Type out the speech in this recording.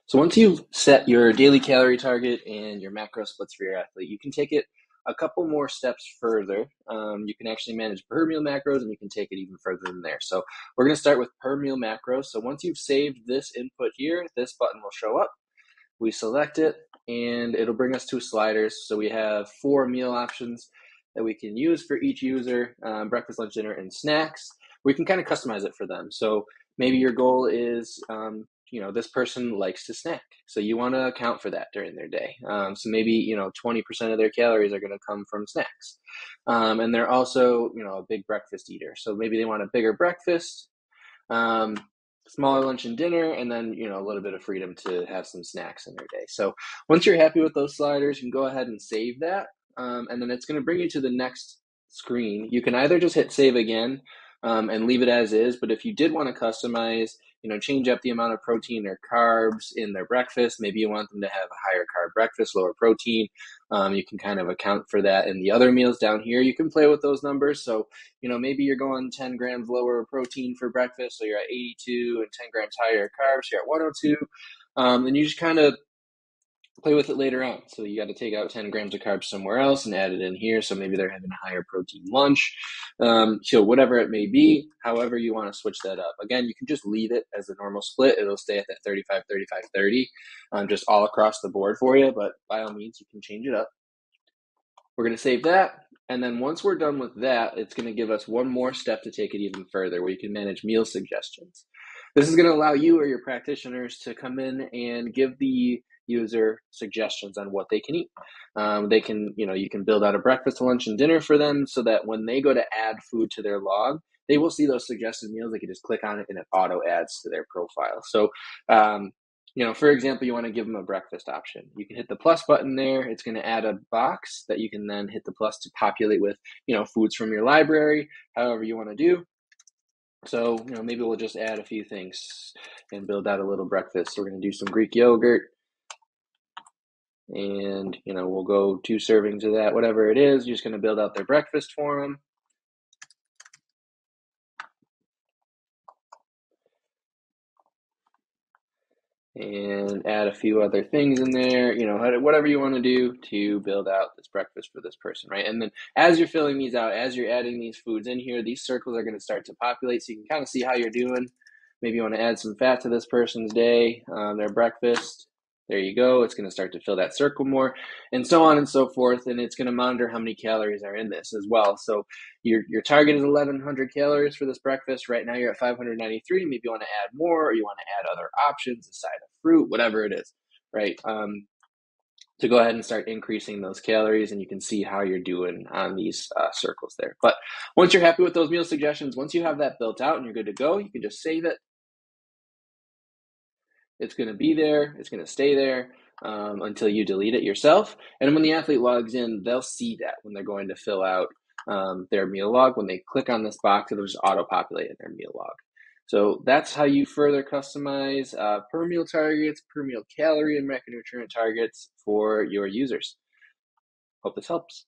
So once you've set your daily calorie target and your macro splits for your athlete, you can take it a couple more steps further. You can actually manage per meal macros, and you can take it even further than there. So we're going to start with per meal macros. So once you've saved this input here, this button will show up. We select it, and it'll bring us to sliders. So we have 4 meal options that we can use for each user: breakfast, lunch, dinner, and snacks. We can kind of customize it for them. So maybe your goal is this person likes to snack, so you want to account for that during their day. So maybe 20% of their calories are going to come from snacks, and they're also a big breakfast eater, so maybe they want a bigger breakfast, smaller lunch and dinner, and then a little bit of freedom to have some snacks in their day. So once you're happy with those sliders, you can go ahead and save that, and then it's going to bring you to the next screen. You can either just hit save again and leave it as is, but if you did want to customize, change up the amount of protein or carbs in their breakfast, maybe you want them to have a higher carb breakfast, lower protein, you can kind of account for that in the other meals down here. You can play with those numbers. So maybe you're going 10 grams lower protein for breakfast, so you're at 82, and 10 grams higher carbs, so you're at 102. Then you just kind of play with it later on. So you got to take out 10 grams of carbs somewhere else and add it in here. So maybe they're having a higher protein lunch. So whatever it may be, however you want to switch that up. Again, you can just leave it as a normal split. It'll stay at that 35, 35, 30, just all across the board for you. But by all means, you can change it up. We're going to save that. And then once we're done with that, it's going to give us one more step to take it even further, where you can manage meal suggestions. This is going to allow you or your practitioners to come in and give the user suggestions on what they can eat. They can, you can build out a breakfast, lunch, and dinner for them, so that when they go to add food to their log, they will see those suggested meals. They can just click on it and it auto adds to their profile. So, for example, you want to give them a breakfast option. You can hit the plus button there. It's going to add a box that you can then hit the plus to populate with, foods from your library, however you want to do. So, maybe we'll just add a few things and build out a little breakfast. So we're going to do some Greek yogurt, and, we'll go 2 servings of that, whatever it is. You're just going to build out their breakfast for them. And add a few other things in there, whatever you want to do to build out this breakfast for this person, right? And then as you're filling these out, as you're adding these foods in here, these circles are going to start to populate, so you can kind of see how you're doing. Maybe you want to add some fat to this person's day, their breakfast. There you go. It's going to start to fill that circle more, and so on and so forth. And it's going to monitor how many calories are in this as well. So your target is 1,100 calories for this breakfast. Right now you're at 593. Maybe you want to add more, or you want to add other options, a side of fruit, whatever it is, right? To go ahead and start increasing those calories, and you can see how you're doing on these circles there. But once you're happy with those meal suggestions, once you have that built out and you're good to go, you can just save it. It's going to be there. It's going to stay there until you delete it yourself. And when the athlete logs in, they'll see that when they're going to fill out their meal log. When they click on this box, it'll just auto-populate in their meal log. So that's how you further customize per meal targets, per meal calorie and macronutrient targets for your users. Hope this helps.